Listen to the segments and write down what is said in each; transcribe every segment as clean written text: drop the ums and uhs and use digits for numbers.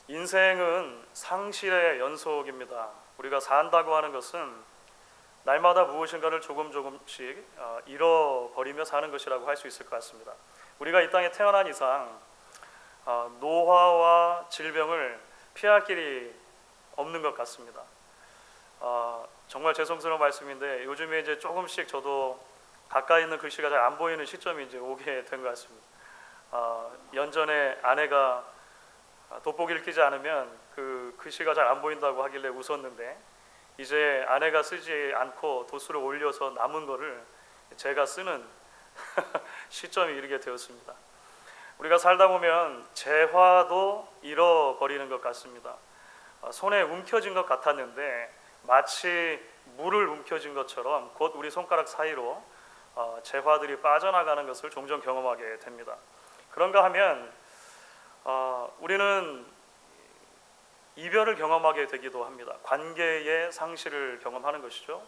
인생은 상실의 연속입니다. 우리가 산다고 하는 것은 날마다 무엇인가를 조금씩 잃어버리며 사는 것이라고 할 수 있을 것 같습니다. 우리가 이 땅에 태어난 이상 노화와 질병을 피할 길이 없는 것 같습니다. 정말 죄송스러운 말씀인데 요즘에 이제 조금씩 저도 가까이 있는 글씨가 잘 안 보이는 시점이 이제 오게 된 것 같습니다. 연전에 아내가 돋보기를 끼지 않으면 그 글씨가 잘 안 보인다고 하길래 웃었는데 이제 아내가 쓰지 않고 도수를 올려서 남은 거를 제가 쓰는 시점이 이르게 되었습니다. 우리가 살다 보면 재화도 잃어버리는 것 같습니다. 손에 움켜진 것 같았는데 마치 물을 움켜쥔 것처럼 곧 우리 손가락 사이로 재화들이 빠져나가는 것을 종종 경험하게 됩니다. 그런가 하면 우리는 이별을 경험하게 되기도 합니다. 관계의 상실을 경험하는 것이죠.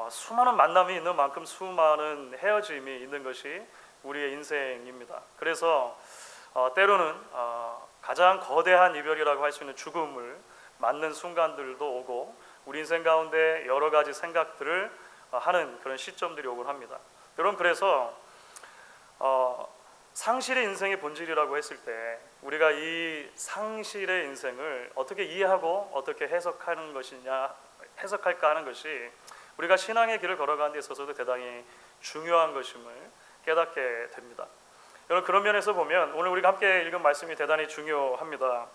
수많은 만남이 있는 만큼 수많은 헤어짐이 있는 것이 우리의 인생입니다. 그래서 때로는 가장 거대한 이별이라고 할 수 있는 죽음을 맞는 순간들도 오고 우리 인생 가운데 여러 가지 생각들을 하는 그런 시점들이 오곤 합니다. 여러분, 그래서 상실의 인생의 본질이라고 했을 때 우리가 이 상실의 인생을 어떻게 이해하고 어떻게 해석할까 하는 것이 우리가 신앙의 길을 걸어가는 데 있어서도 대단히 중요한 것임을 깨닫게 됩니다. 여러분, 그런 면에서 보면 오늘 우리가 함께 읽은 말씀이 대단히 중요합니다.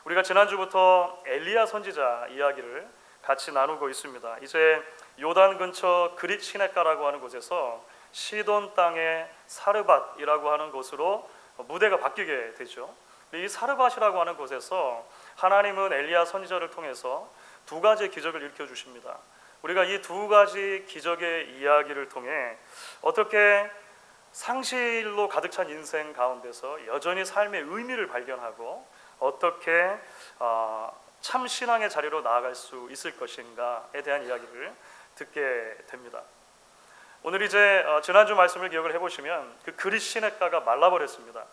우리가 지난주부터 엘리야 선지자 이야기를 같이 나누고 있습니다. 이제 요단 근처 그릿 시냇가라고 하는 곳에서 시돈 땅의 사르밧이라고 하는 곳으로 무대가 바뀌게 되죠. 이 사르밧이라고 하는 곳에서 하나님은 엘리야 선지자를 통해서 두 가지 기적을 일으켜 주십니다. 우리가 이 두 가지 기적의 이야기를 통해 어떻게 상실로 가득 찬 인생 가운데서 여전히 삶의 의미를 발견하고 어떻게 참 신앙의 자리로 나아갈 수 있을 것인가에 대한 이야기를 듣게 됩니다. 오늘 이제 지난주 말씀을 기억을 해보시면 그 그릿 시냇가가 말라버렸습니다.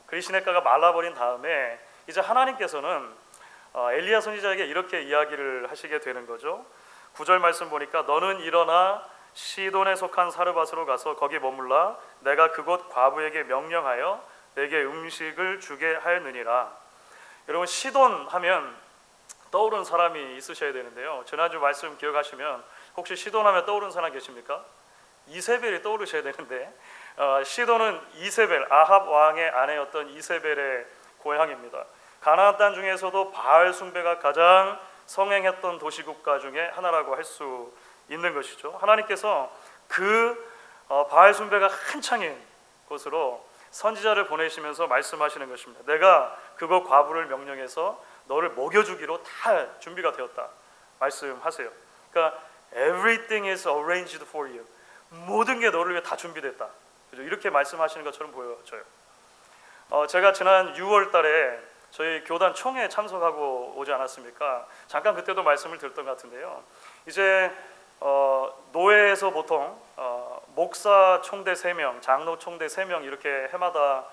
그릿 시냇가가 말라버린 다음에 이제 하나님께서는 엘리야 선지자에게 이렇게 이야기를 하시게 되는 거죠. 9절 말씀 보니까 너는 일어나 시돈에 속한 사르밧으로 가서 거기 머물라 내가 그곳 과부에게 명령하여 내게 음식을 주게 하였느니라. 여러분, 시돈 하면 떠오르는 사람이 있으셔야 되는데요. 지난주 말씀 기억하시면 혹시 시돈하면 떠오르는 사람 계십니까? 이세벨이 떠오르셔야 되는데 시돈은 이세벨, 아합 왕의 아내였던 이세벨의 고향입니다. 가나안 땅 중에서도 바알 숭배가 가장 성행했던 도시국가 중에 하나라고 할 수 있는 것이죠. 하나님께서 그 바알 숭배가 한창인 곳으로 선지자를 보내시면서 말씀하시는 것입니다. 내가 그곳 과부를 명령해서 너를 먹여주기로 다 준비가 되었다 말씀하세요. 그러니까 everything is arranged for you. 모든 게 너를 위해 다 준비됐다. 이렇게 말씀하시는 것처럼 보여져요. 제가 지난 6월 달에 저희 교단 총회에 참석하고 오지 않았습니까? 잠깐 그때도 말씀을 드렸던 것 같은데요. 이제 노회에서 보통 목사 총대 3명, 장로 총대 3명 이렇게 해마다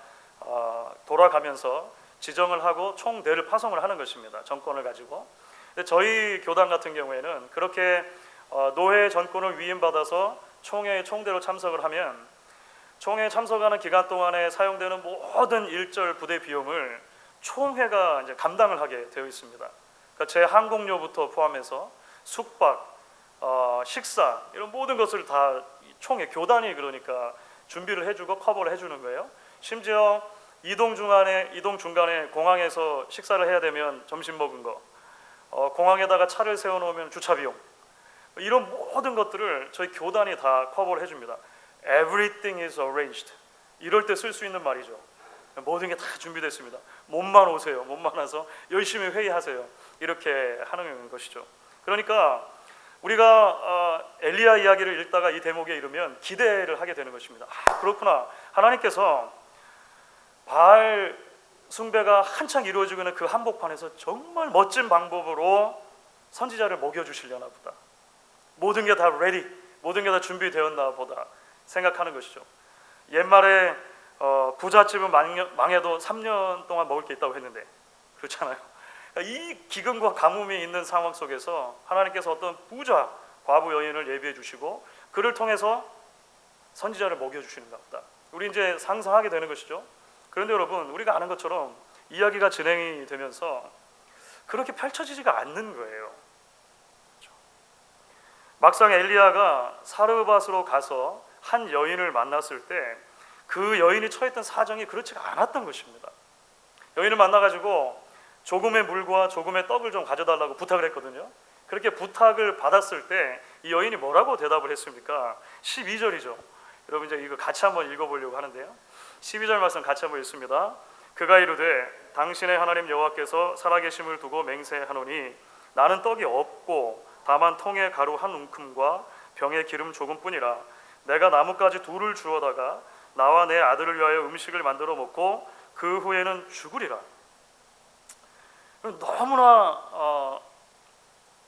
돌아가면서 지정을 하고 총대를 파송을 하는 것입니다. 정권을 가지고. 근데 저희 교단 같은 경우에는 그렇게 노회 전권을 위임받아서 총회의 총대로 참석을 하면 총회에 참석하는 기간 동안에 사용되는 모든 일절 부대 비용을 총회가 이제 감당을 하게 되어 있습니다. 그러니까 제 항공료부터 포함해서 숙박, 식사 이런 모든 것을 다 총회 교단이 그러니까 준비를 해주고 커버를 해주는 거예요. 심지어 이동 중간에 공항에서 식사를 해야 되면 점심 먹은 거, 공항에다가 차를 세워놓으면 주차 비용, 이런 모든 것들을 저희 교단이 다 커버를 해줍니다. Everything is arranged. 이럴 때 쓸 수 있는 말이죠. 모든 게 다 준비됐습니다. 몸만 오세요. 몸만 와서 열심히 회의하세요. 이렇게 하는 것이죠. 그러니까 우리가 엘리야 이야기를 읽다가 이 대목에 이르면 기대를 하게 되는 것입니다. 그렇구나. 하나님께서 바알 숭배가 한창 이루어지고 있는 그 한복판에서 정말 멋진 방법으로 선지자를 먹여주시려나 보다. 모든 게 다 레디, 모든 게 다 준비되었나 보다 생각하는 것이죠. 옛말에 부잣집은 망해도 3년 동안 먹을 게 있다고 했는데 그렇잖아요. 이 기근과 가뭄이 있는 상황 속에서 하나님께서 어떤 부자 과부 여인을 예비해 주시고 그를 통해서 선지자를 먹여주시는 것 같다. 우리 이제 상상하게 되는 것이죠. 그런데 여러분, 우리가 아는 것처럼 이야기가 진행이 되면서 그렇게 펼쳐지지가 않는 거예요. 그렇죠? 막상 엘리야가 사르밧으로 가서 한 여인을 만났을 때 그 여인이 처했던 사정이 그렇지가 않았던 것입니다. 여인을 만나가지고 조금의 물과 조금의 떡을 좀 가져달라고 부탁을 했거든요. 그렇게 부탁을 받았을 때 이 여인이 뭐라고 대답을 했습니까? 12절이죠. 여러분 이제 이거 같이 한번 읽어보려고 하는데요. 12절 말씀 같이 한번 읽습니다. 그가 이르되 당신의 하나님 여호와께서 살아계심을 두고 맹세하노니 나는 떡이 없고 다만 통에 가루 한 움큼과 병에 기름 조금뿐이라. 내가 나뭇가지 둘을 주워다가 나와 내 아들을 위하여 음식을 만들어 먹고 그 후에는 죽으리라. 너무나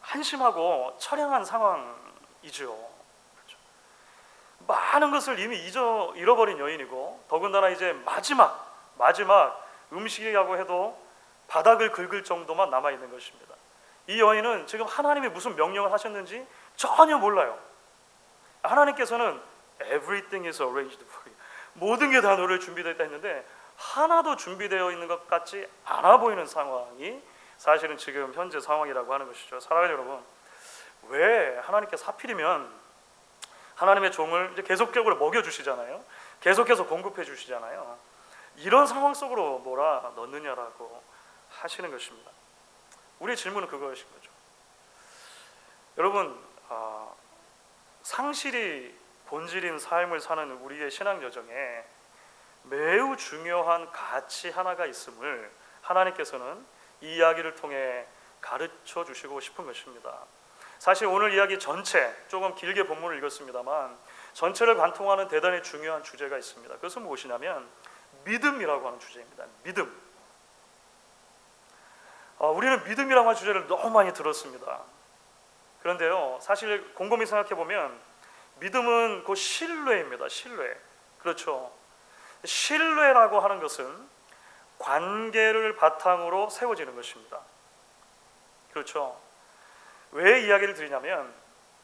한심하고 처량한 상황이죠. 그렇죠? 많은 것을 이미 잃어버린 여인이고 더군다나 이제 마지막 음식이라고 해도 바닥을 긁을 정도만 남아있는 것입니다. 이 여인은 지금 하나님이 무슨 명령을 하셨는지 전혀 몰라요. 하나님께서는 everything is arranged for you. 모든 게 다 너를 준비되어 있다 했는데 하나도 준비되어 있는 것 같지 않아 보이는 상황이 사실은 지금 현재 상황이라고 하는 것이죠. 사랑하는 여러분, 왜 하나님께서 하필이면 하나님의 종을 이제 계속적으로 먹여주시잖아요. 계속해서 공급해 주시잖아요. 이런 상황 속으로 몰아 넣느냐라고 하시는 것입니다. 우리의 질문은 그것인 거죠. 여러분, 상실이 본질인 삶을 사는 우리의 신앙 여정에 매우 중요한 가치 하나가 있음을 하나님께서는 이 이야기를 통해 가르쳐 주시고 싶은 것입니다. 사실 오늘 이야기 전체, 조금 길게 본문을 읽었습니다만 전체를 관통하는 대단히 중요한 주제가 있습니다. 그것은 무엇이냐면 믿음이라고 하는 주제입니다. 믿음. 우리는 믿음이라고 하는 주제를 너무 많이 들었습니다. 그런데요, 사실 곰곰이 생각해 보면 믿음은 그 신뢰입니다. 신뢰. 그렇죠. 신뢰라고 하는 것은 관계를 바탕으로 세워지는 것입니다. 그렇죠. 왜 이야기를 드리냐면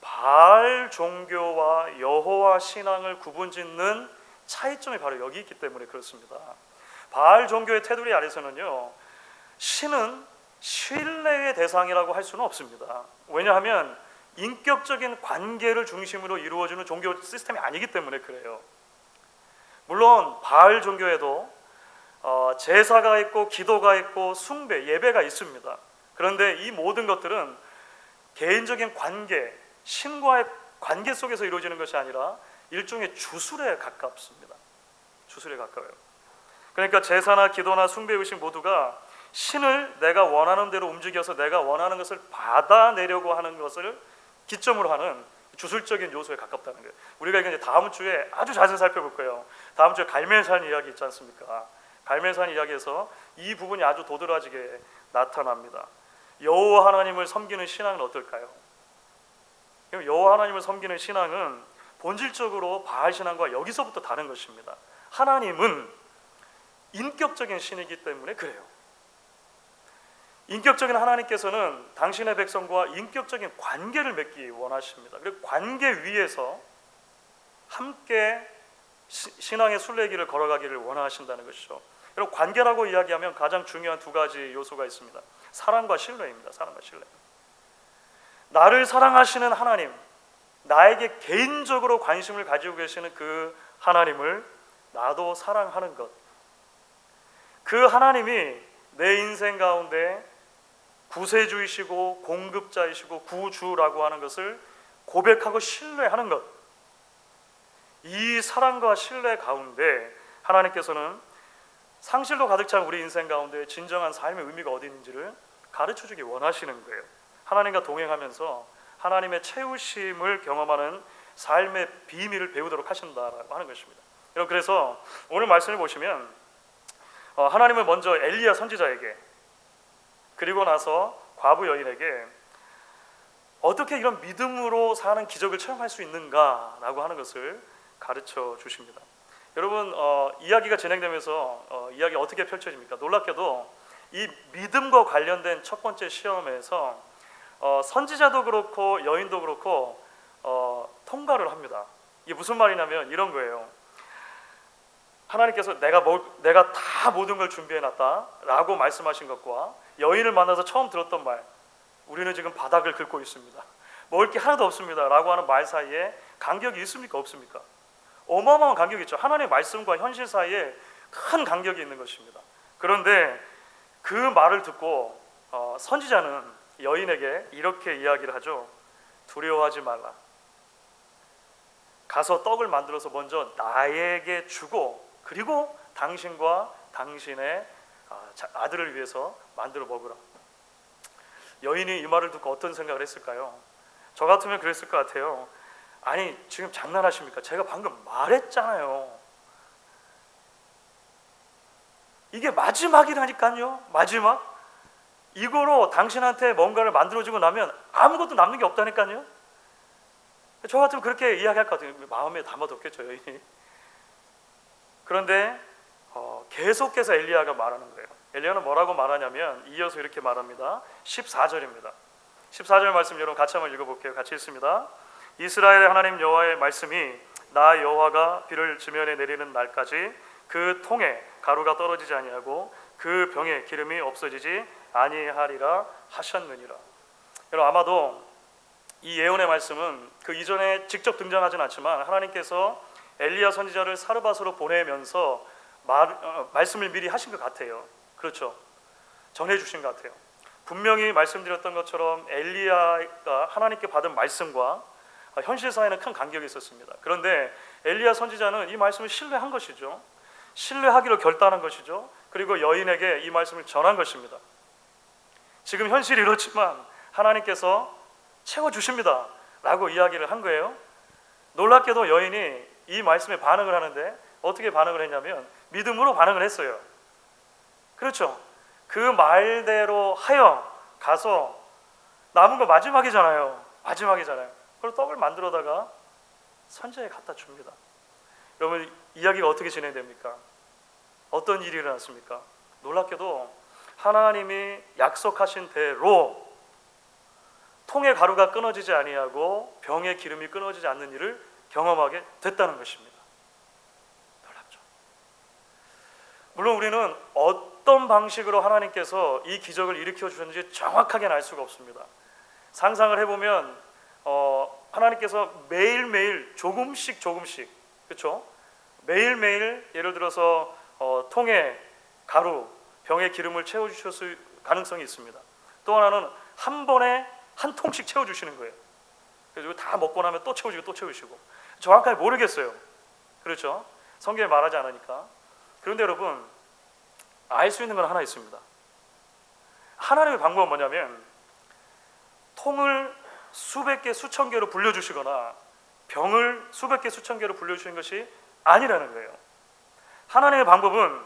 바알 종교와 여호와 신앙을 구분짓는 차이점이 바로 여기 있기 때문에 그렇습니다. 바알 종교의 테두리 아래서는요, 신은 신뢰의 대상이라고 할 수는 없습니다. 왜냐하면 인격적인 관계를 중심으로 이루어지는 종교 시스템이 아니기 때문에 그래요. 물론 바알 종교에도 제사가 있고 기도가 있고 숭배, 예배가 있습니다. 그런데 이 모든 것들은 개인적인 관계, 신과의 관계 속에서 이루어지는 것이 아니라 일종의 주술에 가깝습니다. 주술에 가까워요. 그러니까 제사나 기도나 숭배 의식 모두가 신을 내가 원하는 대로 움직여서 내가 원하는 것을 받아내려고 하는 것을 기점으로 하는 주술적인 요소에 가깝다는 거예요. 우리가 이제 다음 주에 아주 자세히 살펴볼 거예요. 다음 주에 갈멜산 이야기 있지 않습니까? 갈멜산 이야기에서 이 부분이 아주 도드라지게 나타납니다. 여호와 하나님을 섬기는 신앙은 어떨까요? 여호와 하나님을 섬기는 신앙은 본질적으로 바알 신앙과 여기서부터 다른 것입니다. 하나님은 인격적인 신이기 때문에 그래요. 인격적인 하나님께서는 당신의 백성과 인격적인 관계를 맺기 원하십니다. 그리고 관계 위에서 함께 신앙의 순례길을 걸어가기를 원하신다는 것이죠. 그리고 관계라고 이야기하면 가장 중요한 두 가지 요소가 있습니다. 사랑과 신뢰입니다. 사랑과 신뢰. 나를 사랑하시는 하나님, 나에게 개인적으로 관심을 가지고 계시는 그 하나님을 나도 사랑하는 것. 그 하나님이 내 인생 가운데 구세주이시고 공급자이시고 구주라고 하는 것을 고백하고 신뢰하는 것. 이 사랑과 신뢰 가운데 하나님께서는 상실로 가득 찬 우리 인생 가운데 진정한 삶의 의미가 어디 있는지를 가르쳐주기 원하시는 거예요. 하나님과 동행하면서 하나님의 채우심을 경험하는 삶의 비밀을 배우도록 하신다라고 하는 것입니다. 여러분, 그래서 오늘 말씀을 보시면 하나님은 먼저 엘리야 선지자에게 그리고 나서 과부 여인에게 어떻게 이런 믿음으로 사는 기적을 체험할 수 있는가라고 하는 것을 가르쳐 주십니다. 여러분, 이야기가 진행되면서 이야기가 어떻게 펼쳐집니까? 놀랍게도 이 믿음과 관련된 첫 번째 시험에서 선지자도 그렇고 여인도 그렇고 통과를 합니다. 이게 무슨 말이냐면 이런 거예요. 하나님께서 내가 다 모든 걸 준비해놨다라고 말씀하신 것과 여인을 만나서 처음 들었던 말, 우리는 지금 바닥을 긁고 있습니다, 먹을 게 하나도 없습니다 라고 하는 말 사이에 간격이 있습니까 없습니까? 어마어마한 간격이 있죠. 하나님의 말씀과 현실 사이에 큰 간격이 있는 것입니다. 그런데 그 말을 듣고 선지자는 여인에게 이렇게 이야기를 하죠. 두려워하지 말라. 가서 떡을 만들어서 먼저 나에게 주고 그리고 당신과 당신의 아들을 위해서 만들어 먹으라. 여인이 이 말을 듣고 어떤 생각을 했을까요? 저 같으면 그랬을 것 같아요. 아니 지금 장난하십니까? 제가 방금 말했잖아요. 이게 마지막이라니까요. 마지막. 이거로 당신한테 뭔가를 만들어주고 나면 아무것도 남는 게 없다니까요. 저 같으면 그렇게 이야기할 것 같아요. 마음에 담아뒀겠죠 여인이. 그런데 계속해서 엘리야가 말하는 거예요. 엘리야는 뭐라고 말하냐면 이어서 이렇게 말합니다. 14절입니다. 14절 말씀 여러분 같이 한번 읽어볼게요. 같이 읽습니다. 이스라엘의 하나님 여호와의 말씀이 나 여호와가 비를 지면에 내리는 날까지 그 통에 가루가 떨어지지 아니하고 그 병에 기름이 없어지지 아니하리라 하셨느니라. 여러분 아마도 이 예언의 말씀은 그 이전에 직접 등장하진 않지만 하나님께서 엘리야 선지자를 사르밧으로 보내면서 말씀을 미리 하신 것 같아요. 그렇죠? 전해주신 것 같아요. 분명히 말씀드렸던 것처럼 엘리야가 하나님께 받은 말씀과 현실 사이에는 큰 간격이 있었습니다. 그런데 엘리야 선지자는 이 말씀을 신뢰한 것이죠. 신뢰하기로 결단한 것이죠. 그리고 여인에게 이 말씀을 전한 것입니다. 지금 현실이 이렇지만 하나님께서 채워주십니다 라고 이야기를 한 거예요. 놀랍게도 여인이 이 말씀에 반응을 하는데 어떻게 반응을 했냐면 믿음으로 반응을 했어요. 그렇죠? 그 말대로 하여 가서 남은 거 마지막이잖아요. 그리고 떡을 만들어다가 선지자에 갖다 줍니다. 여러분 이야기가 어떻게 진행됩니까? 어떤 일이 일어났습니까? 놀랍게도 하나님이 약속하신 대로 통의 가루가 끊어지지 아니하고 병의 기름이 끊어지지 않는 일을 경험하게 됐다는 것입니다. 놀랍죠? 물론 우리는 어떤 방식으로 하나님께서 이 기적을 일으켜 주셨는지 정확하게는 알 수가 없습니다. 상상을 해보면 하나님께서 매일매일 조금씩 그렇죠? 매일매일 예를 들어서 통에 가루, 병에 기름을 채워주셨을 가능성이 있습니다. 또 하나는 한 번에 한 통씩 채워주시는 거예요. 그리고 다 먹고 나면 또 채우시고 정확하게 모르겠어요. 그렇죠? 성경에 말하지 않으니까. 그런데 여러분 알 수 있는 건 하나 있습니다. 하나님의 방법은 뭐냐면 통을 수백 개 수천 개로 불려주시거나 병을 수백 개 수천 개로 불려주시는 것이 아니라는 거예요. 하나님의 방법은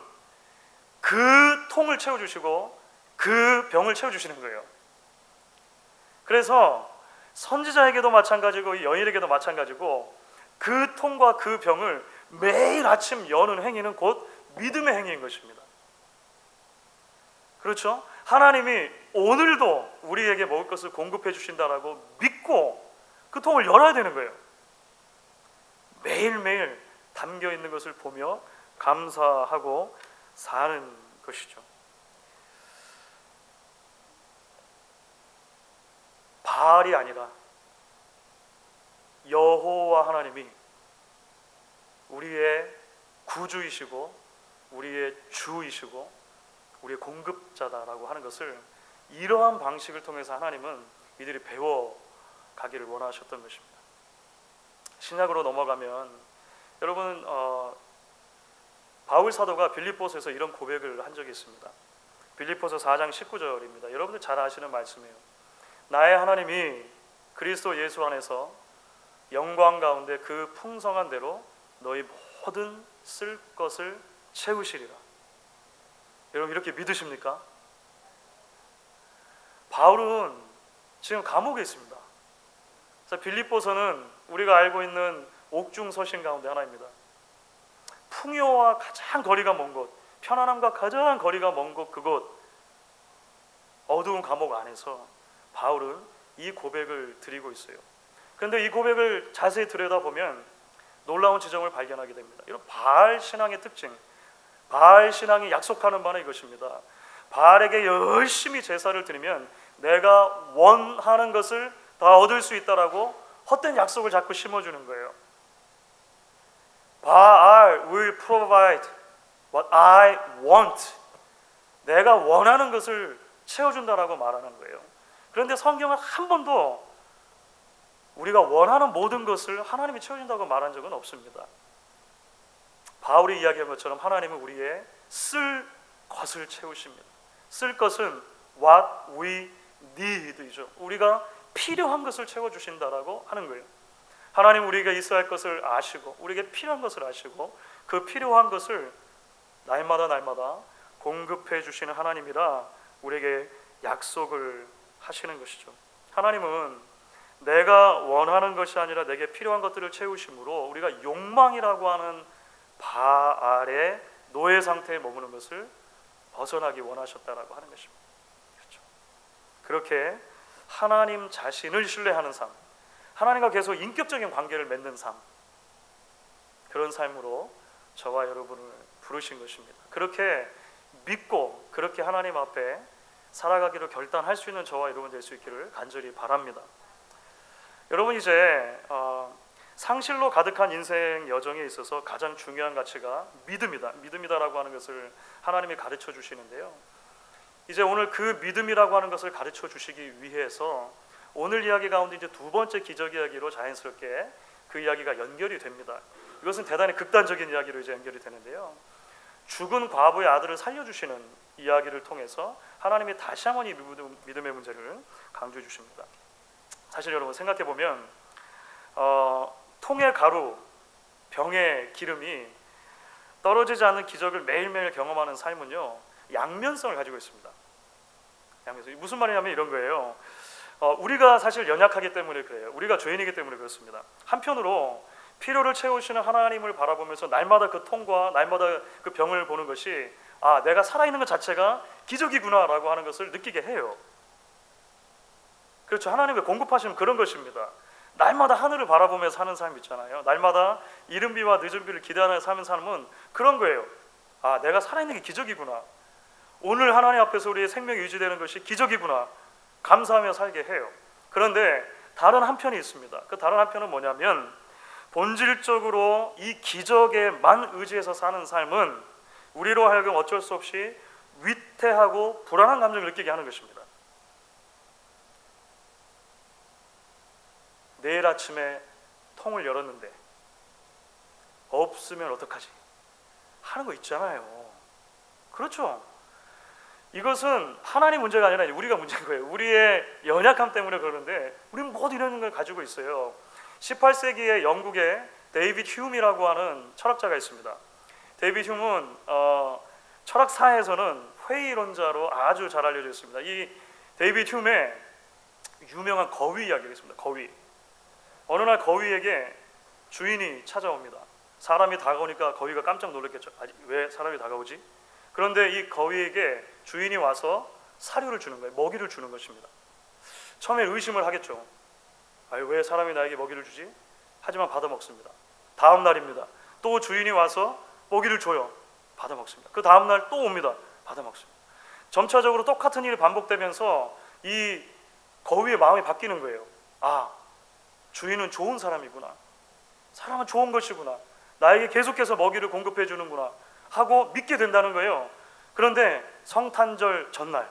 그 통을 채워주시고 그 병을 채워주시는 거예요. 그래서 선지자에게도 마찬가지고 이 여인에게도 마찬가지고 그 통과 그 병을 매일 아침 여는 행위는 곧 믿음의 행위인 것입니다. 그렇죠? 하나님이 오늘도 우리에게 먹을 것을 공급해 주신다라고 믿고 그 통을 열어야 되는 거예요. 매일매일 담겨 있는 것을 보며 감사하고 사는 것이죠. 바알이 아니라 여호와 하나님이 우리의 구주이시고 우리의 주이시고 우리의 공급자다라고 하는 것을 이러한 방식을 통해서 하나님은 이들이 배워가기를 원하셨던 것입니다. 신약으로 넘어가면 여러분 바울 사도가 빌립보서에서 이런 고백을 한 적이 있습니다. 빌립보서 4장 19절입니다. 여러분들 잘 아시는 말씀이에요. 나의 하나님이 그리스도 예수 안에서 영광 가운데 그 풍성한 대로 너희 모든 쓸 것을 채우시리라. 여러분 이렇게 믿으십니까? 바울은 지금 감옥에 있습니다. 빌립보서는 우리가 알고 있는 옥중 서신 가운데 하나입니다. 풍요와 가장 거리가 먼 곳, 편안함과 가장 거리가 먼 곳, 그곳 어두운 감옥 안에서 바울은 이 고백을 드리고 있어요. 그런데 이 고백을 자세히 들여다보면 놀라운 지점을 발견하게 됩니다. 이런 바알 신앙의 특징, 바알 신앙이 약속하는 바는 이것입니다. 바알에게 열심히 제사를 드리면 내가 원하는 것을 다 얻을 수 있다라고 헛된 약속을 자꾸 심어주는 거예요. 바알 will provide what I want. 내가 원하는 것을 채워준다라고 말하는 거예요. 그런데 성경은 한 번도 우리가 원하는 모든 것을 하나님이 채워준다고 말한 적은 없습니다. 바울이 이야기한 것처럼 하나님은 우리의 쓸 것을 채우십니다. 쓸 것은 what we need이죠. 우리가 필요한 것을 채워주신다라고 하는 거예요. 하나님 우리가 있어야 할 것을 아시고 우리에게 필요한 것을 아시고 그 필요한 것을 날마다 공급해 주시는 하나님이라 우리에게 약속을 하시는 것이죠. 하나님은 내가 원하는 것이 아니라 내게 필요한 것들을 채우심으로 우리가 욕망이라고 하는 바알의 노예 상태에 머무는 것을 벗어나기 원하셨다라고 하는 것입니다. 그렇죠? 그렇게 하나님 자신을 신뢰하는 삶, 하나님과 계속 인격적인 관계를 맺는 삶, 그런 삶으로 저와 여러분을 부르신 것입니다. 그렇게 믿고 그렇게 하나님 앞에 살아가기로 결단할 수 있는 저와 여러분 될 수 있기를 간절히 바랍니다. 여러분 이제 상실로 가득한 인생 여정에 있어서 가장 중요한 가치가 믿음이다라고 하는 것을 하나님이 가르쳐 주시는데요. 이제 오늘 그 믿음이라고 하는 것을 가르쳐 주시기 위해서 오늘 이야기 가운데 이제 두 번째 기적 이야기로 자연스럽게 그 이야기가 연결이 됩니다. 이것은 대단히 극단적인 이야기로 이제 연결이 되는데요. 죽은 과부의 아들을 살려주시는 이야기를 통해서 하나님이 다시 한번 이 믿음의 문제를 강조해 주십니다. 사실 여러분 생각해 보면 통의 가루, 병의 기름이 떨어지지 않는 기적을 매일매일 경험하는 삶은요 양면성을 가지고 있습니다. 양면성. 무슨 말이냐면 이런 거예요. 우리가 사실 연약하기 때문에 그래요. 우리가 죄인이기 때문에 그렇습니다. 한편으로 필요를 채우시는 하나님을 바라보면서 날마다 그 통과 날마다 그 병을 보는 것이 내가 살아있는 것 자체가 기적이구나라고 하는 것을 느끼게 해요. 그렇죠. 하나님의 공급하시면 그런 것입니다. 날마다 하늘을 바라보면서 사는 삶 있잖아요. 날마다 이른 비와 늦은 비를 기대하며 사는 삶은 그런 거예요. 내가 살아있는 게 기적이구나. 오늘 하나님 앞에서 우리의 생명이 유지되는 것이 기적이구나. 감사하며 살게 해요. 그런데 다른 한편이 있습니다. 그 다른 한편은 뭐냐면 본질적으로 이 기적에만 의지해서 사는 삶은 우리로 하여금 어쩔 수 없이 위태하고 불안한 감정을 느끼게 하는 것입니다. 내일 아침에 통을 열었는데 없으면 어떡하지? 하는 거 있잖아요. 그렇죠? 이것은 하나님 문제가 아니라 우리가 문제인 거예요. 우리의 연약함 때문에 그러는데 우리는 모두 이런 걸 가지고 있어요. 18세기에 영국에 데이빗 휴미라고 하는 철학자가 있습니다. 데이빗 휴는 철학사에서는 회의론자로 아주 잘 알려져 있습니다. 이 데이빗 휴의 유명한 거위 이야기가 있습니다. 거위. 어느 날 거위에게 주인이 찾아옵니다. 사람이 다가오니까 거위가 깜짝 놀랐겠죠. 왜 사람이 다가오지? 그런데 이 거위에게 주인이 와서 사료를 주는 거예요. 먹이를 주는 것입니다. 처음에 의심을 하겠죠. 왜 사람이 나에게 먹이를 주지? 하지만 받아 먹습니다. 다음 날입니다. 또 주인이 와서 먹이를 줘요. 받아 먹습니다. 그 다음 날 또 옵니다. 받아 먹습니다. 점차적으로 똑같은 일이 반복되면서 이 거위의 마음이 바뀌는 거예요. 주인은 좋은 사람이구나. 사람은 좋은 것이구나. 나에게 계속해서 먹이를 공급해 주는구나 하고 믿게 된다는 거예요. 그런데 성탄절 전날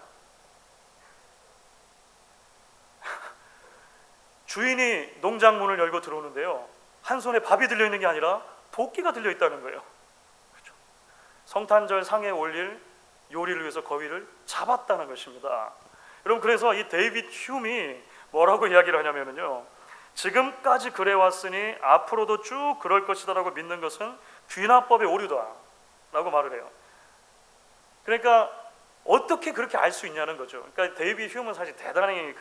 주인이 농장 문을 열고 들어오는데요. 한 손에 밥이 들려있는 게 아니라 도끼가 들려있다는 거예요. 그렇죠? 성탄절 상에 올릴 요리를 위해서 거위를 잡았다는 것입니다. 여러분 그래서 이 데이빗 휴미 뭐라고 이야기를 하냐면요. 지금까지 그래왔으니 앞으로도 쭉 그럴 것이다라고 믿는 것은 귀납법의 오류다라고 말을 해요. 그러니까 어떻게 그렇게 알 수 있냐는 거죠. 그러니까 데이빗 휴는 사실 대단히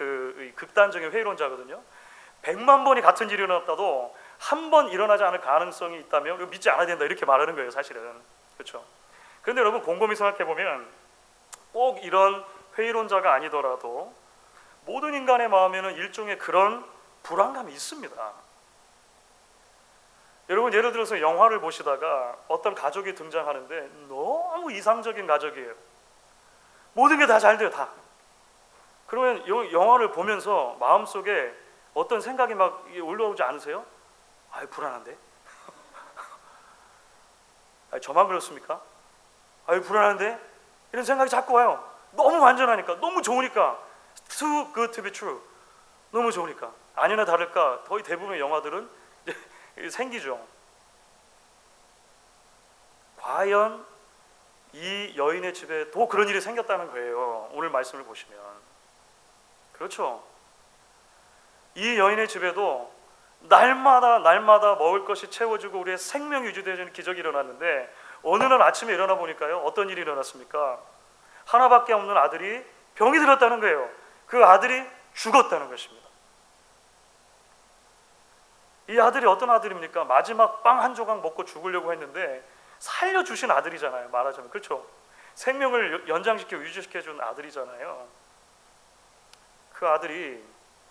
극단적인 회의론자거든요. 100만 번이 같은 일이 일어났다도 한 번 일어나지 않을 가능성이 있다면 믿지 않아야 된다 이렇게 말하는 거예요. 사실은. 그렇죠. 그런데 여러분 곰곰이 생각해 보면 꼭 이런 회의론자가 아니더라도 모든 인간의 마음에는 일종의 그런 불안감이 있습니다. 여러분, 예를 들어서 영화를 보시다가 어떤 가족이 등장하는데 너무 이상적인 가족이에요. 모든 게 다 잘 돼요, 다. 그러면 영화를 보면서 마음속에 어떤 생각이 막 올라오지 않으세요? 아유, 불안한데? 아유, 저만 그렇습니까? 아유, 불안한데? 이런 생각이 자꾸 와요. 너무 완전하니까, 너무 좋으니까. Too good to be true. 너무 좋으니까. 아니나 다를까 거의 대부분의 영화들은 생기죠. 과연 이 여인의 집에도 그런 일이 생겼다는 거예요. 오늘 말씀을 보시면. 그렇죠. 이 여인의 집에도 날마다 먹을 것이 채워지고 우리의 생명이 유지되는 기적이 일어났는데, 어느 날 아침에 일어나 보니까요, 어떤 일이 일어났습니까? 하나밖에 없는 아들이 병이 들었다는 거예요. 그 아들이 죽었다는 것입니다. 이 아들이 어떤 아들입니까? 마지막 빵 한 조각 먹고 죽으려고 했는데 살려주신 아들이잖아요, 말하자면. 그렇죠? 생명을 연장시켜 유지시켜 준 아들이잖아요. 그 아들이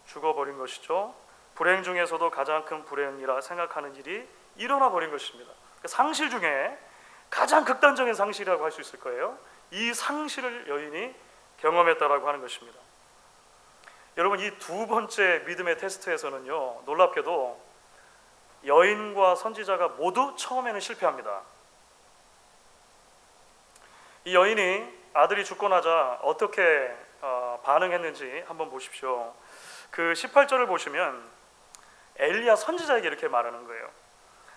죽어버린 것이죠. 불행 중에서도 가장 큰 불행이라 생각하는 일이 일어나 버린 것입니다. 상실 중에 가장 극단적인 상실이라고 할 수 있을 거예요. 이 상실을 여인이 경험했다라고 하는 것입니다. 여러분, 이 두 번째 믿음의 테스트에서는요, 놀랍게도 여인과 선지자가 모두 처음에는 실패합니다. 이 여인이 아들이 죽고 나자 어떻게 반응했는지 한번 보십시오. 그 18절을 보시면 엘리야 선지자에게 이렇게 말하는 거예요.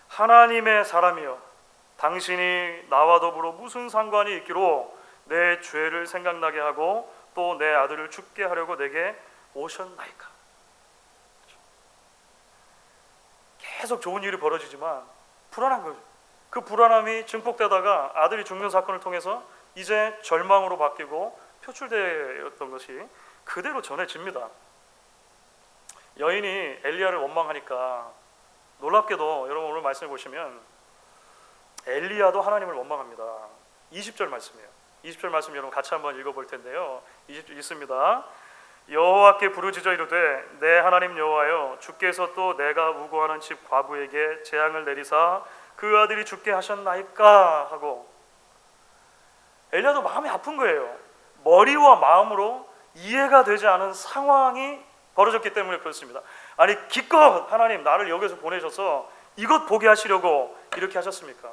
하나님의 사람이여, 당신이 나와 더불어 무슨 상관이 있기로 내 죄를 생각나게 하고 또 내 아들을 죽게 하려고 내게 오셨나이까. 계속 좋은 일이 벌어지지만 불안한 거죠. 그 불안함이 증폭되다가 아들이 죽는 사건을 통해서 이제 절망으로 바뀌고 표출되었던 것이 그대로 전해집니다. 여인이 엘리야를 원망하니까 놀랍게도 여러분 오늘 말씀을 보시면 엘리야도 하나님을 원망합니다. 20절 말씀이에요. 20절 말씀 여러분 같이 한번 읽어볼 텐데요. 20절 있습니다. 여호와께 부르짖어 이르되 내 하나님 여호와여, 주께서 또 내가 우고하는 집 과부에게 재앙을 내리사 그 아들이 죽게 하셨나이까 하고, 엘리야도 마음이 아픈 거예요. 머리와 마음으로 이해가 되지 않은 상황이 벌어졌기 때문에 그렇습니다. 아니 기껏 하나님 나를 여기서 보내셔서 이것 보게 하시려고 이렇게 하셨습니까?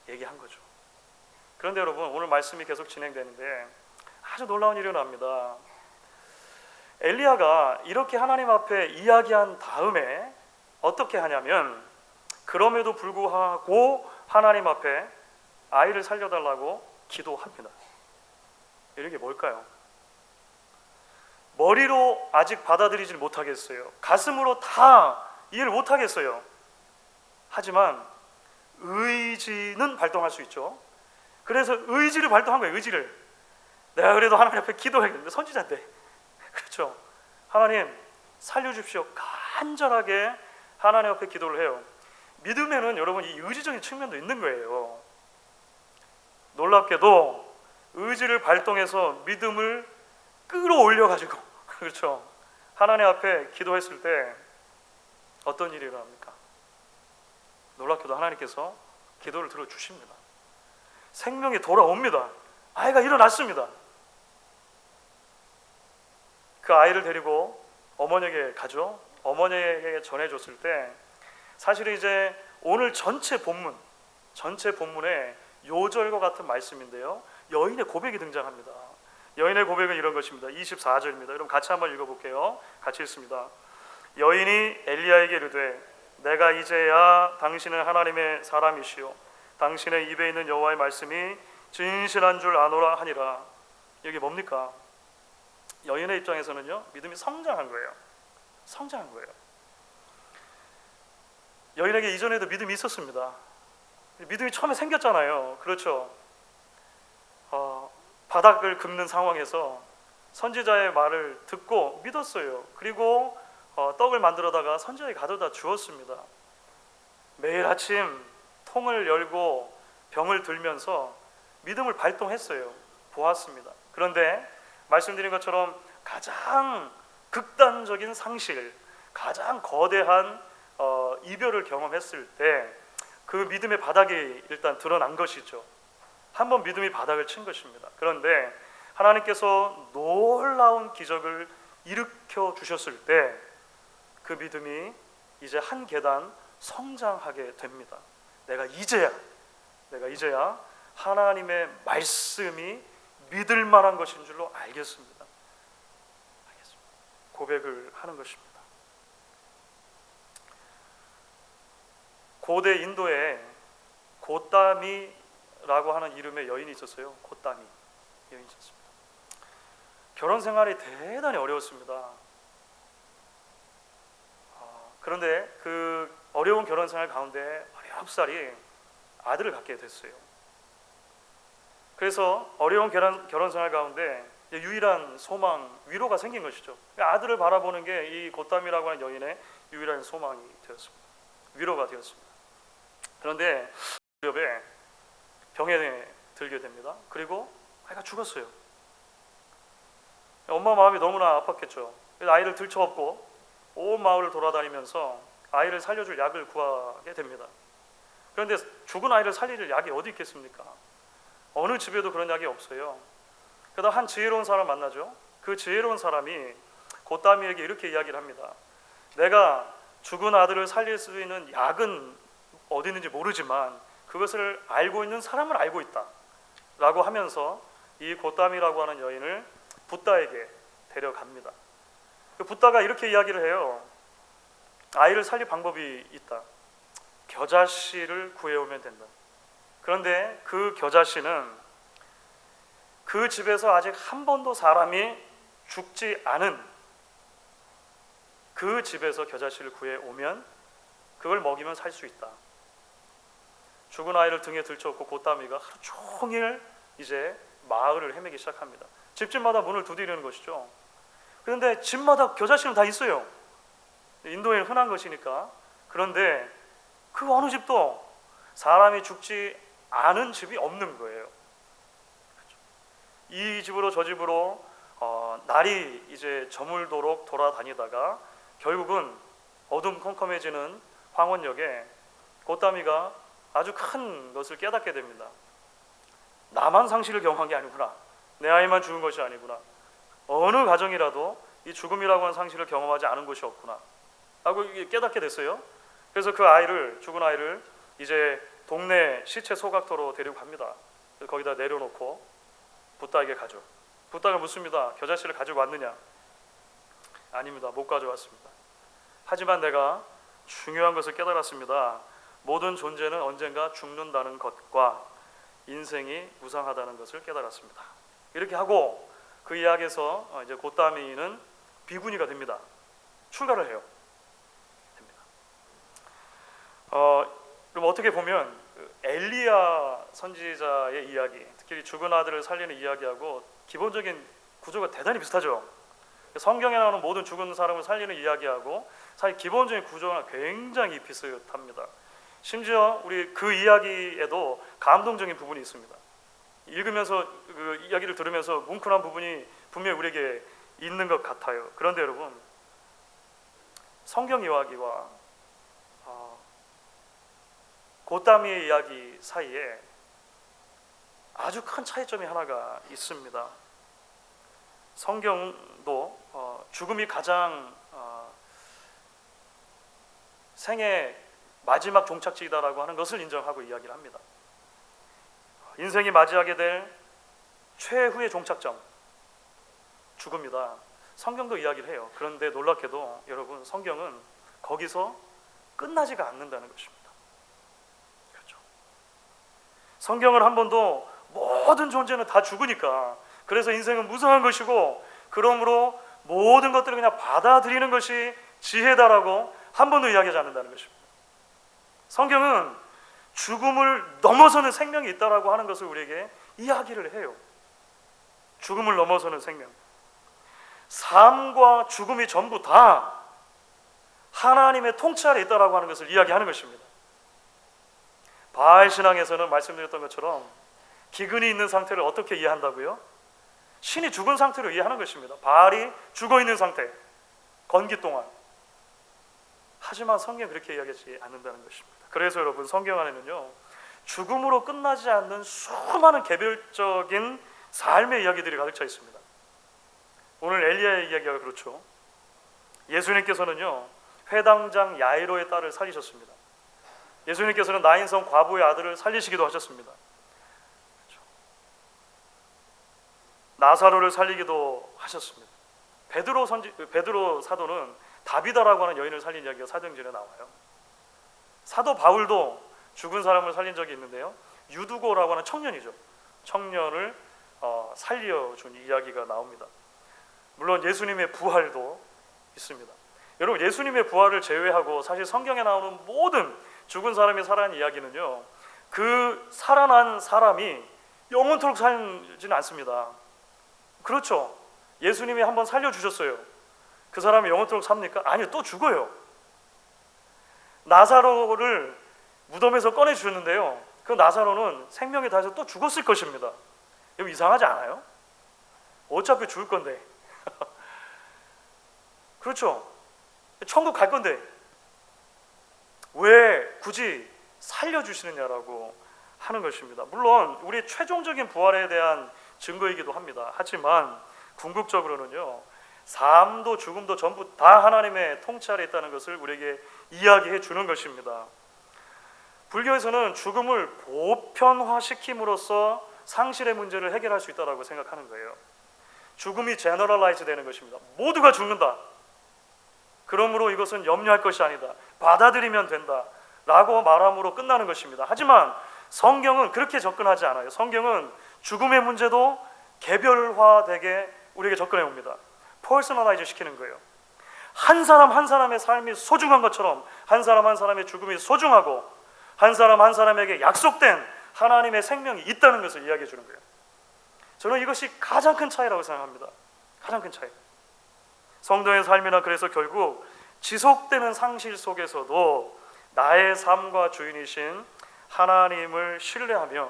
얘기한 거죠. 그런데 여러분, 오늘 말씀이 계속 진행되는데 아주 놀라운 일이 일어납니다. 엘리야가 이렇게 하나님 앞에 이야기한 다음에 어떻게 하냐면, 그럼에도 불구하고 하나님 앞에 아이를 살려달라고 기도합니다. 이런 게 뭘까요? 머리로 아직 받아들이지 못하겠어요. 가슴으로 다 이해를 못하겠어요. 하지만 의지는 발동할 수 있죠. 그래서 의지를 발동한 거예요. 의지를. 내가 그래도 하나님 앞에 기도해야겠는데, 선지자인데. 그렇죠. 하나님 살려주십시오. 간절하게 하나님 앞에 기도를 해요. 믿음에는 여러분 이 의지적인 측면도 있는 거예요. 놀랍게도 의지를 발동해서 믿음을 끌어올려가지고 그렇죠, 하나님 앞에 기도했을 때 어떤 일이 일어납니까? 놀랍게도 하나님께서 기도를 들어주십니다. 생명이 돌아옵니다. 아이가 일어났습니다. 그 아이를 데리고 어머니에게 가죠. 어머니에게 전해줬을 때 사실은 이제 오늘 전체 본문에 요절과 같은 말씀인데요, 여인의 고백이 등장합니다. 여인의 고백은 이런 것입니다. 24절입니다. 여러분 같이 한번 읽어볼게요. 같이 읽습니다. 여인이 엘리야에게 이르되 내가 이제야 당신은 하나님의 사람이시오, 당신의 입에 있는 여호와의 말씀이 진실한 줄 아노라 하니라. 이게 뭡니까? 여인의 입장에서는요, 믿음이 성장한 거예요. 여인에게 이전에도 믿음이 있었습니다. 믿음이 처음에 생겼잖아요. 그렇죠. 바닥을 긁는 상황에서 선지자의 말을 듣고 믿었어요. 그리고 떡을 만들어다가 선지자에게 가져다 주었습니다. 매일 아침 통을 열고 병을 들면서 믿음을 발동했어요. 보았습니다. 그런데 말씀드린 것처럼 가장 극단적인 상실, 가장 거대한 이별을 경험했을 때 그 믿음의 바닥이 일단 드러난 것이죠. 한번 믿음이 바닥을 친 것입니다. 그런데 하나님께서 놀라운 기적을 일으켜 주셨을 때 그 믿음이 이제 한 계단 성장하게 됩니다. 내가 이제야 하나님의 말씀이 믿을 만한 것인 줄로 알겠습니다. 고백을 하는 것입니다. 고대 인도에 고따미라고 하는 이름의 여인이 있었어요. 고따미 여인이 있었습니다. 결혼 생활이 대단히 어려웠습니다. 그런데 그 어려운 결혼 생활 가운데 19살이 아들을 갖게 됐어요. 그래서 어려운 결혼 생활 가운데 유일한 소망, 위로가 생긴 것이죠. 아들을 바라보는 게 이 고따미라고 하는 여인의 유일한 소망이 되었습니다. 위로가 되었습니다. 그런데 무렵에 병에 들게 됩니다. 그리고 아이가 죽었어요. 엄마 마음이 너무나 아팠겠죠. 아이를 들쳐업고 온 마을을 돌아다니면서 아이를 살려줄 약을 구하게 됩니다. 그런데 죽은 아이를 살릴 약이 어디 있겠습니까? 어느 집에도 그런 약이 없어요. 그러다 한 지혜로운 사람 만나죠. 그 지혜로운 사람이 고따미에게 이렇게 이야기를 합니다. 내가 죽은 아들을 살릴 수 있는 약은 어디 있는지 모르지만 그것을 알고 있는 사람을 알고 있다 라고 하면서 이 고따미라고 하는 여인을 붓다에게 데려갑니다. 그 붓다가 이렇게 이야기를 해요. 아이를 살릴 방법이 있다. 겨자씨를 구해오면 된다. 그런데 그 겨자씨는 그 집에서 아직 한 번도 사람이 죽지 않은 그 집에서 겨자씨를 구해오면 그걸 먹이면 살 수 있다. 죽은 아이를 등에 들쳐업고 고따미가 하루 종일 이제 마을을 헤매기 시작합니다. 집집마다 문을 두드리는 것이죠. 그런데 집마다 겨자씨는 다 있어요. 인도에는 흔한 것이니까. 그런데 그 어느 집도 사람이 죽지 않은 집이 없는 거예요. 이 집으로 저 집으로 날이 이제 저물도록 돌아다니다가 결국은 어둠컴컴해지는 황혼역에 고따미가 아주 큰 것을 깨닫게 됩니다. 나만 상실을 경험한 게 아니구나. 내 아이만 죽은 것이 아니구나. 어느 가정이라도 이 죽음이라고 하는 상실을 경험하지 않은 곳이 없구나 하고 깨닫게 됐어요. 그래서 그 아이를, 죽은 아이를 이제 동네 시체 소각터로 데리고 갑니다. 거기다 내려놓고 붓다에게 가죠. 붓다가 묻습니다. 겨자씨를 가지고 왔느냐? 아닙니다. 못 가져왔습니다. 하지만 내가 중요한 것을 깨달았습니다. 모든 존재는 언젠가 죽는다는 것과 인생이 무상하다는 것을 깨달았습니다. 이렇게 하고 그 이야기에서 이제 고따미는 비구니가 됩니다. 출가를 해요. 됩니다. 그럼 어떻게 보면 엘리야 선지자의 이야기, 특히 죽은 아들을 살리는 이야기하고 기본적인 구조가 대단히 비슷하죠. 성경에 나오는 모든 죽은 사람을 살리는 이야기하고 사실 기본적인 구조가 굉장히 비슷합니다. 심지어 우리 그 이야기에도 감동적인 부분이 있습니다. 읽으면서 그 이야기를 들으면서 뭉클한 부분이 분명히 우리에게 있는 것 같아요. 그런데 여러분, 성경 이야기와 고따미의 이야기 사이에 아주 큰 차이점이 하나가 있습니다. 성경도 죽음이 가장 생의 마지막 종착지이다라고 하는 것을 인정하고 이야기를 합니다. 인생이 맞이하게 될 최후의 종착점, 죽음이다. 성경도 이야기를 해요. 그런데 놀랍게도 여러분, 성경은 거기서 끝나지가 않는다는 것입니다. 그렇죠? 성경을 한 번도 모든 존재는 다 죽으니까, 그래서 인생은 무상한 것이고 그러므로 모든 것들을 그냥 받아들이는 것이 지혜다라고 한 번도 이야기하지 않는다는 것입니다. 성경은 죽음을 넘어서는 생명이 있다라고 하는 것을 우리에게 이야기를 해요. 죽음을 넘어서는 생명, 삶과 죽음이 전부 다 하나님의 통치 아래 있다라고 하는 것을 이야기하는 것입니다. 바알 신앙에서는 말씀드렸던 것처럼 기근이 있는 상태를 어떻게 이해한다고요? 신이 죽은 상태로 이해하는 것입니다. 바알이 죽어 있는 상태, 건기 동안. 하지만 성경은 그렇게 이야기하지 않는다는 것입니다. 그래서 여러분, 성경 안에는요, 죽음으로 끝나지 않는 수많은 개별적인 삶의 이야기들이 가득 차 있습니다. 오늘 엘리야의 이야기가 그렇죠. 예수님께서는요, 회당장 야이로의 딸을 살리셨습니다. 예수님께서는 나인성 과부의 아들을 살리시기도 하셨습니다. 나사로를 살리기도 하셨습니다. 베드로 사도는 다비다라고 하는 여인을 살린 이야기가 사도행전에 나와요. 사도 바울도 죽은 사람을 살린 적이 있는데요, 유두고라고 하는 청년이죠. 청년을 살려준 이야기가 나옵니다. 물론 예수님의 부활도 있습니다. 여러분, 예수님의 부활을 제외하고 사실 성경에 나오는 모든 죽은 사람이 살아난 이야기는요, 그 살아난 사람이 영원토록 살지는 않습니다. 그렇죠. 예수님이 한번 살려주셨어요. 그 사람이 영원토록 삽니까? 아니요, 또 죽어요. 나사로를 무덤에서 꺼내주셨는데요, 그 나사로는 생명이 다해서 또 죽었을 것입니다. 이거 이상하지 않아요? 어차피 죽을 건데. 그렇죠. 천국 갈 건데 왜 굳이 살려주시느냐라고 하는 것입니다. 물론 우리 최종적인 부활에 대한 증거이기도 합니다. 하지만 궁극적으로는요, 삶도 죽음도 전부 다 하나님의 통치 아래 있다는 것을 우리에게 이야기해 주는 것입니다. 불교에서는 죽음을 보편화시킴으로써 상실의 문제를 해결할 수 있다고 생각하는 거예요. 죽음이 제너럴라이즈 되는 것입니다. 모두가 죽는다. 그러므로 이것은 염려할 것이 아니다. 받아들이면 된다. 라고 말함으로 끝나는 것입니다. 하지만 성경은 그렇게 접근하지 않아요. 성경은 죽음의 문제도 개별화되게 우리에게 접근해 옵니다. 퍼스널라이즈 시키는 거예요. 한 사람 한 사람의 삶이 소중한 것처럼 한 사람 한 사람의 죽음이 소중하고 한 사람 한 사람에게 약속된 하나님의 생명이 있다는 것을 이야기해 주는 거예요. 저는 이것이 가장 큰 차이라고 생각합니다. 가장 큰 차이. 성도의 삶이나 그래서 결국 지속되는 상실 속에서도 나의 삶과 주인이신 하나님을 신뢰하며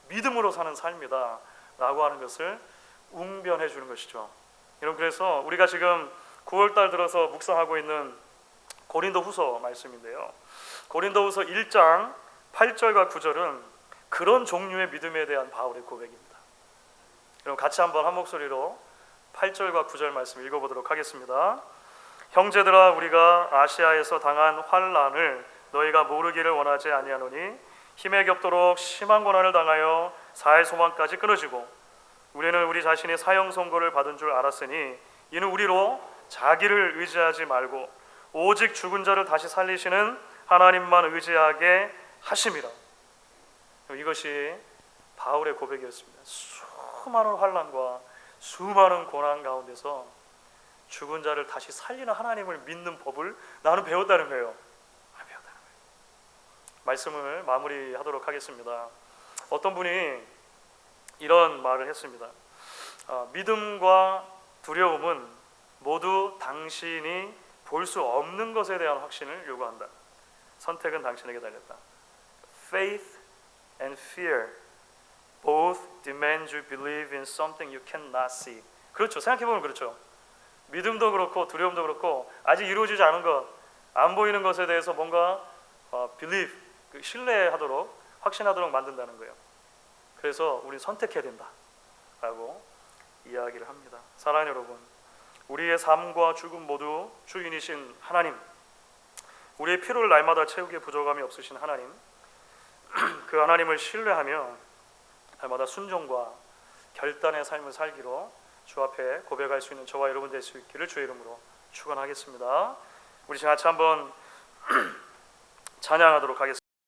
믿음으로 사는 삶이다 라고 하는 것을 웅변해 주는 것이죠. 여러분, 그래서 우리가 지금 9월달 들어서 묵상하고 있는 고린도후서 말씀인데요, 고린도후서 1장 8절과 9절은 그런 종류의 믿음에 대한 바울의 고백입니다. 여러분, 같이 한번 한 목소리로 8절과 9절 말씀 읽어보도록 하겠습니다. 형제들아, 우리가 아시아에서 당한 환난을 너희가 모르기를 원하지 아니하노니 힘에 겹도록 심한 고난을 당하여 사해 소망까지 끊어지고 우리는 우리 자신이 사형 선고를 받은 줄 알았으니 이는 우리로 자기를 의지하지 말고 오직 죽은 자를 다시 살리시는 하나님만 의지하게 하심이라. 이것이 바울의 고백이었습니다. 수많은 환난과 수많은 고난 가운데서 죽은 자를 다시 살리는 하나님을 믿는 법을 나는 배웠다는 거예요. 말씀을 마무리하도록 하겠습니다. 어떤 분이 이런 말을 했습니다. 믿음과 두려움은 모두 당신이 볼 수 없는 것에 대한 확신을 요구한다. 선택은 당신에게 달렸다. Faith and fear both demand you believe in something you cannot see. 그렇죠. 생각해보면 그렇죠. 믿음도 그렇고 두려움도 그렇고 아직 이루어지지 않은 것, 안 보이는 것에 대해서 뭔가 believe, 신뢰하도록, 확신하도록 만든다는 거예요. 그래서 우리 선택해야 된다라고 이야기를 합니다. 사랑하는 여러분, 우리의 삶과 죽음 모두 주인이신 하나님, 우리의 필요를 날마다 채우기에 부족함이 없으신 하나님, 그 하나님을 신뢰하며 날마다 순종과 결단의 삶을 살기로 주 앞에 고백할 수 있는 저와 여러분 될 수 있기를 주의 이름으로 축원하겠습니다. 우리 같이 한번 찬양하도록 하겠습니다.